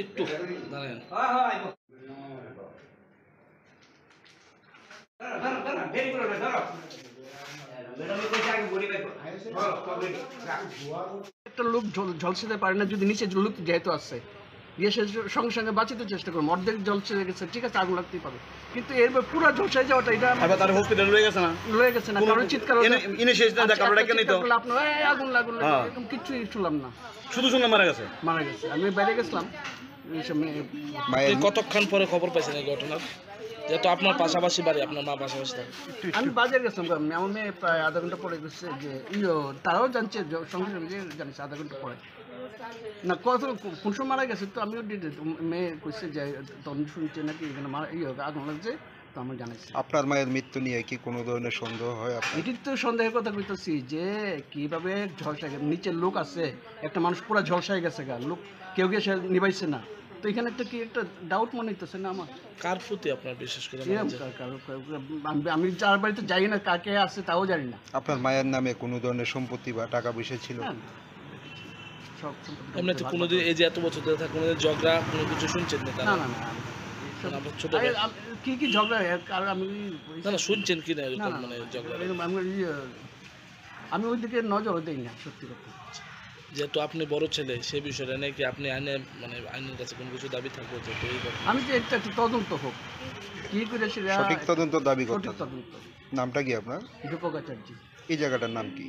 একটু দাঁড়ান একটা লোক ঝলসাতে পারে না যদি নিচে লোক যেহেতু আছে গিয়ে সে সঙ্গে সঙ্গে বাঁচাতে চেষ্টা করবো অর্ধেক ঝলসে গেছে ঠিক আছে আগুন লাগতেই পারে কিন্তু এরপর পুরো ঝলসায় যাওয়াটা এটা তার হসপিটালে লয়ে গেছে না কারণ চিৎকার আপনার আগুন লাগুন এরকম কিছুই শুনলাম না শুধু শুনলাম মারা গেছে আমি বাইরে গেছিলাম কতক্ষণ পরে খবর পাইছেন এই ঘটনার যেহেতু আপনার পাশাপাশি বাড়ি আপনার মা পাশাপাশি থাকে আমি বাজার গেছিলাম আমার মেয়ে প্রায় আধা ঘন্টা পরে গেছে যে তারাও জানছে সঙ্গে সঙ্গে জানছে আধা ঘন্টা পরে না কোন সময় মারা গেছে তো আমিও মেয়ে কইছে যে তখন শুনছে নাকি এখানে আগুন লাগছে তো আমি জানাইছি। আপনার মায়ের মৃত্যু নিয়ে কি কোনো ধরনের সন্দেহ হয়? এটির তো সন্দেহের কথা কইতেছি যে কিভাবে ঝলসায় নিচের লোক আছে একটা মানুষ পুরো ঝলসায় গেছে গা লোক কেউ সে নিভাইছে না তো এখানে একটা কি একটা ডাউট মনে হইতেছে না আমার কার প্রতি আপনার বিশেষ করে আমি যার বাড়িতে যাই না কাকে আছে তাও জানি না। আপনার মায়ের নামে কোনো ধরনের সম্পত্তি বা টাকা পয়সা ছিল? এমনিতে কোনোদিন এই যে এত বছর ধরে থাকে কোনোদিন ঝগড়া কোনো কিছু শুনছেন না? না না না ছোট কি ঝগড়া আর আমি না শুনছেন কি না মানে ঝগড়া আমি ওইদিকে নজর দিই না সত্যি কথা। যেহেতু আপনি বড় ছেলে সেই বিষয়টা নাকি আপনি আইনের কাছে কোনো কিছু দাবি থাকবে যে আমি যে একটা তদন্ত হোক কি করে সেটা সঠিক তদন্ত দাবি করতে। তদন্ত নামটা কি আপনার? দীপকাচার্য। এই জায়গাটার নাম কি?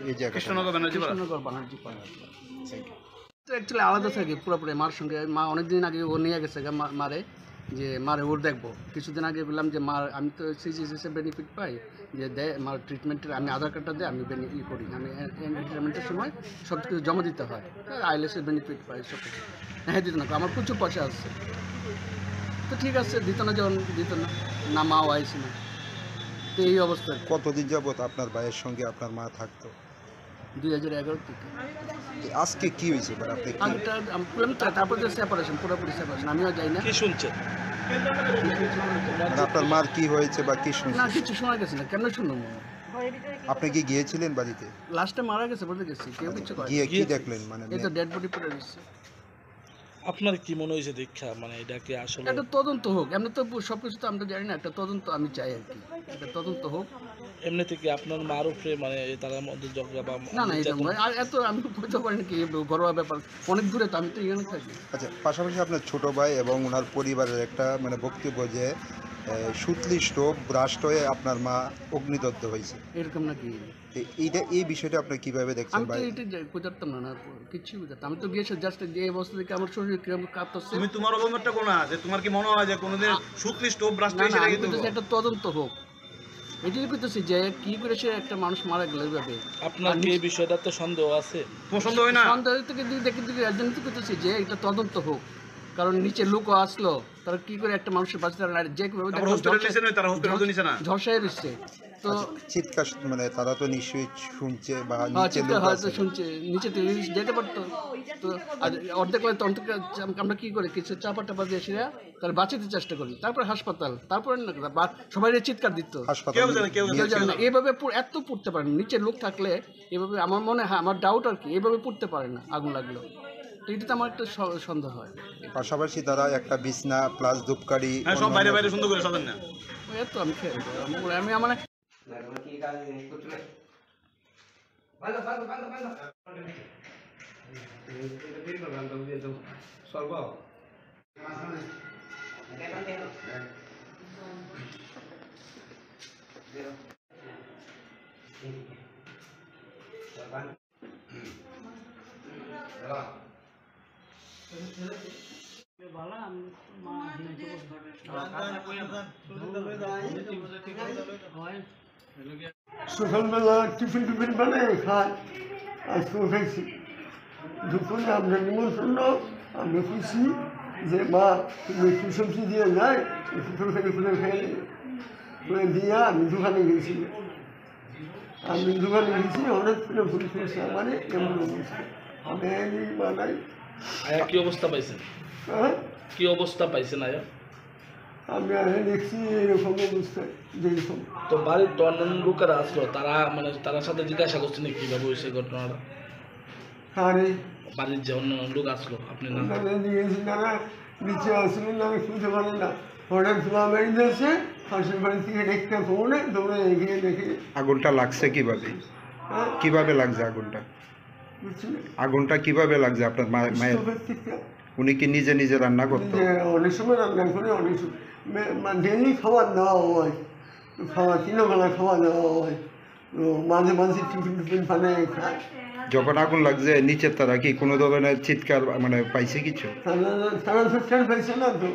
এই জায়গা কৃষ্ণনগর ব্যানার্জি পাড়া। তো অ্যাকচুয়ালি আলাদা থাকে পুরোপুরি মার সঙ্গে মা অনেকদিন আগে ও নিয়ে গেছে মারে যে মারে ওর দেখবো কিছুদিন আগে বললাম যে মার আমি তো সিজিএসএ বেনিফিট পাই যে দেয় মার ট্রিটমেন্টের আমি আধার কার্ডটা দেয় আমি করি আমি ট্রিটমেন্টের সময় সব কিছু জমা দিতে হয় আইএলএসের বেনিফিট পাই সব কিছু হ্যাঁ দিত না আমার প্রচুর পয়সা আসছে তো ঠিক আছে দিত না যখন দিত না মাও আইসি না তো এই অবস্থা। কতদিন যাবত আপনার ভাইয়ের সঙ্গে আপনার মা থাকতো? 2011 থেকে। আজকে কি হয়েছে? তারপর সেপারেশন পুরোপুরি সেপারেশন আমিও যাই না। কি শুনছেন আপনার মার কি হয়েছে বা কি শুনছেন? না কিছু শোনা গেছে না কেন শুনলাম। আপনি কি গিয়েছিলেন বাড়িতে? লাস্টে মারা গেছে বলতে গেছি কেউ কিছু গিয়ে কি দেখলেন? মানে এই তো ডেড বডি পড়ে রয়েছে। আপনার কি মনে হয়েছে দেখা মানে এটা কি আসলে একটা তদন্ত হোক এমনি তো সবকিছু তো আমরা জানি না একটা তদন্ত আমি চাই আর কি একটা তদন্ত হোক। এমনি থেকে আপনার মার উপরে মানে তার মধ্যে ঝগড়া বা না আর এত আমি বুঝতে পারি না কি ঘরোয়া ব্যাপার অনেক দূরে তো আমি তো এখানে থাকি। আচ্ছা পাশাপাশি আপনার ছোট ভাই এবং ওনার পরিবারের একটা মানে বক্তব্য যে সুতলি স্টোভ ব্রাস্ট হয়ে আপনার মা অগ্নিদগ্ধ হয়েছে এরকম নাকি? এই বিষয়টা আপনি কিভাবে দেখছেন? আমি তো এটা বুঝতাম না কিছু বুঝতাম আমি তো গিয়েছি জাস্ট যে অবস্থা থেকে আমার শরীর কিরকম কাঁপতেছে। তুমি তোমার অবগতটা কোনা যে তোমার কি মনে হয় যে কোনোদিন সুতলি স্টোভ ব্রাস্ট হয়েছে নাকি? কিন্তু একটা তদন্ত হোক এটাই কইতেছি যে কি করে সে একটা মানুষ মারা গেল এইভাবে। আপনার কি এই বিষয়টা তো সন্দেহ আছে? তোমার সন্দেহ হয় না? সন্দেহ থেকে দেখি রাজনীতি করতেছি যে এটা তদন্ত হোক কারণ নিচে লোকও আসলো তারা কি করে একটা মানুষের বাঁচতে পারে যে ঝলসায় রয়েছে তো চিৎকার মানে তারা তো নিশ্চয়ই শুনছে বা হয়তো শুনছে নিচে যেতে পারতো তো অর্ধেক আমরা কি করি কিছু চাপা টাপা দিয়ে সেরা তারা বাঁচাতে চেষ্টা করি তারপর হাসপাতাল তারপরে সবাই চিৎকার দিত কেউ জানে না এইভাবে এত পড়তে পারে না নিচে লোক থাকলে এভাবে আমার মনে হয় আমার ডাউট আর কি এইভাবে পড়তে পারে না আগুন লাগলো এটা তো আমার একটা সন্দেহ হয়। পাশাপাশি তারা একটা বিছনা প্লাস ধূপকাঠি সব বাইরে সুন্দর করে সাজান না এত আমি আমি আমার সকালবেলা টিফিন বানিয়ে খাই আজকে উঠেছি দুপুরে আমরা নিমন্ত্রণ আমরা খুশি যে মা তুমি একটু সবজি দিয়ে যায় একটু তরকারি করে খেয়ে দিয়ে আমি দোকানে গেছি অনেক ফুলে ফুল খেয়েছি আমার এমন অবস্থা আমি এই বানাই। আয়া কি অবস্থা পাইছেন? হ্যাঁ, কি অবস্থা পাইছেন আয়া? আমি আগে দেখছি এরকম অবস্থায় যেরকম। তো বাড়ির তো অন্যান্য লোকেরা আসলো, তারা মানে তার সাথে জিজ্ঞাসা করছেন কিভাবে হয়েছে ঘটনাটা? আরে বাড়ির যে অন্য লোক আসলো আপনি না ওখানে দিয়েছি, তারা নিচে আসলে না শুনতে পারে না, হঠাৎ ধোঁয়া বেরিয়ে যাচ্ছে, পাশের বাড়ি থেকে দেখতে ফোনে দৌড়ে এগিয়ে দেখে। আগুনটা লাগছে কিভাবে? হ্যাঁ, কিভাবে লাগছে আগুনটা? বুঝছি না, আগুনটা কিভাবে লাগছে আপনার মায়ের? স্টোভের থেকে। উনি কি নিজে নিজে রান্না করতো? যে অনেক সময় রান্না করে, অনেক সময় ডেলি খাবার দেওয়া হয়, খাওয়া 3 বেলা খাওয়া দেওয়া হয়, তো মাঝে মাঝে টিফিন টিফিন বানিয়ে খায়। যখন আগুন লাগছে নিচের তারা কি কোনো ধরনের চিৎকার মানে পাইছে কিছু? তারা তো ট্রেন পাইছে না, তো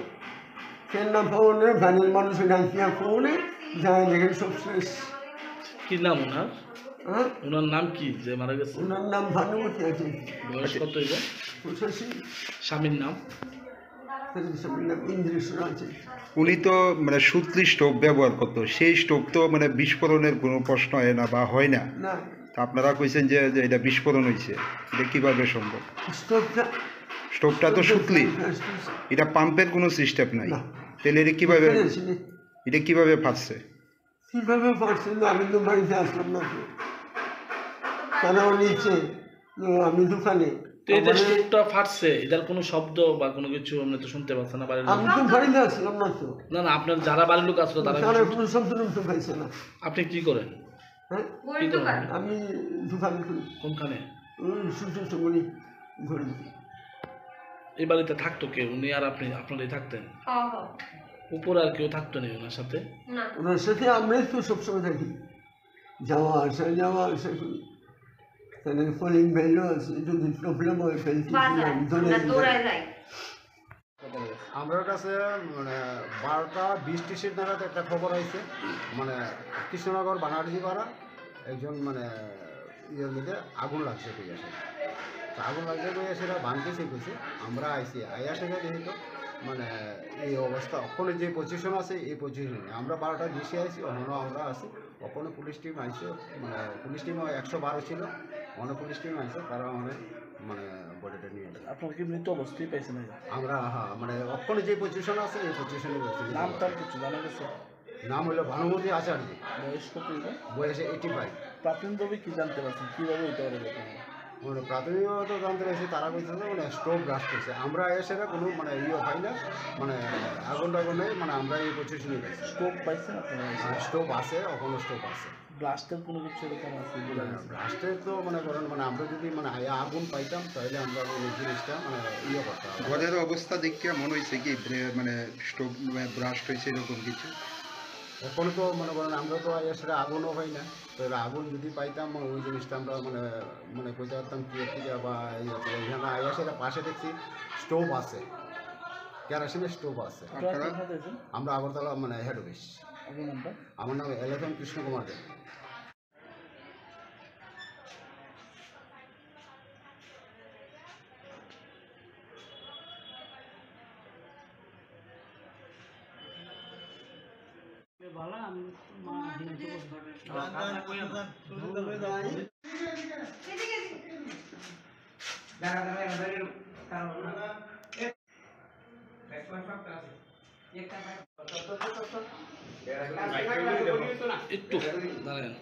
ট্রেন না পাওয়ানে ভ্যানের মানুষের ডাকিয়া পাওয়ানে যায়, দেখে সব শেষ। কি নাম ওনার? হ্যাঁ, ওনার নাম কি যে মারা গেছে? ওনার নাম ভানুমতি আছে, বয়স কত হইব? 85। স্বামীর নাম? স্বামীর নাম ইন্দ্রেশ্বর আছে। উনি তো মানে সুতলি স্টোভ ব্যবহার করতো, সেই স্টোভ তো মানে বিস্ফোরণের কোনো প্রশ্ন হয় না বা হয় না। না, তা আপনারা কইছেন যে যে এটা বিস্ফোরণ হয়েছে, এটা কিভাবে সম্ভব? স্টোভটা স্টোভটা তো সুতলি, এটা পাম্পের কোনো সিস্টেম নাই, না। তাহলে এটা কিভাবে ফাটছে? কীভাবে পারছি না, আমি তো বাড়িতে আসলাম না, তো তারাও নিচে, তো আমি দোকানে। তো এই যে স্টোভটা ফাটছে, এটার কোনো শব্দ বা কোনো কিছু আপনি তো শুনতে পাচ্ছেন না বাড়ির লোক? আমি তো বাড়িতে আসলাম না, তো না না, আপনার যারা বাড়ির লোক আসলো তারা তারা কোনো শব্দ টব্দ পাইছে না। আপনি কি করেন? হ্যাঁ, কি করেন? আমি দোকানে করি, কোনখানে? সুস্থ করি ঘুরি। এই বাড়িতে থাকতো কে? উনি আর আপনি আপনারাই থাকতেন? উপরে আর কেউ থাকতো না ওনার সাথে? ওনার সাথে আমরাই তো সবসময় থাকি, যাওয়া আসা করি। তাহলে কলিং বেলও আছে, যদি প্রবলেম হয় ফেলছি আমার কাছে মানে 12:20 নাগাদ একটা খবর আইছে, মানে কৃষ্ণনগর বানারজি পাড়া একজন মানে ইয়ের মধ্যে আগুন লাগছে, ঠিক আছে। তো আগুন লাগছে কই সেটা ভাঙতেছে কইছে, আমরা আইসি আইয়া সেটা যেহেতু মানে এই অবস্থা, ওখানে যে পজিশন আছে এই পজিশনে আমরা 12:20 আইসি, ওখানেও আমরা আছি, ওখানে পুলিশ টিম আইসে, মানে পুলিশ টিম 112 ছিল, অনেক পুলিশ টিম আইসে, তারা অনেক মানে বডিটা নিয়ে গেছে। আপনার কি মৃত অবস্থায় পাইছেন? আমরা হ্যাঁ মানে ওখানে যে পজিশন আছে এই পজিশনে গেছি। নাম তার কিছু জানা গেছে? নাম হলো ভানুমতি আচার্য, বয়স কত হইব? বয়সে 85। প্রাথমিকভাবে কি জানতে পারছেন কিভাবে এটা হলো? মানে প্রাথমিকভাবে তো জানতে পেরেছি, তারা বলছে যে মানে স্টোভ ব্লাস্ট করছে, আমরা এসে কোনো মানে ইয়ে পাই না, মানে আগুন টাগুন নেই, মানে আমরা এই পজিশনে গেছি। স্টোভ পাইছেন আপনারা? স্টোভ আছে, ওখানে স্টোভ আছে। ব্লাস্টের কোনো কিছু এরকম আছে? ব্লাস্টের তো মনে করেন মানে আমরা যদি মানে আগুন পাইতাম তাহলে আমরা ওই জিনিসটা মানে ইয়ে করতাম। ঘরের অবস্থা দেখে মনে হয়েছে কি মানে স্টোভ ব্রাস্ট হয়েছে এরকম কিছু? এখন তো মনে করেন আমরা তো সেটা আগুনও পাই না, তাহলে আগুন যদি পাইতাম ওই জিনিসটা আমরা মানে মানে কইতে পারতাম কি বা এখানে আইয়া সেটা পাশে দেখছি স্টোভ আছে, কেরোসিনের স্টোভ আছে। আমরা আগরতলা মানে হেড অফিস। আমার নাম এলেফেন কৃষ্ণ কুমার দেব। একটু দাঁড়ান।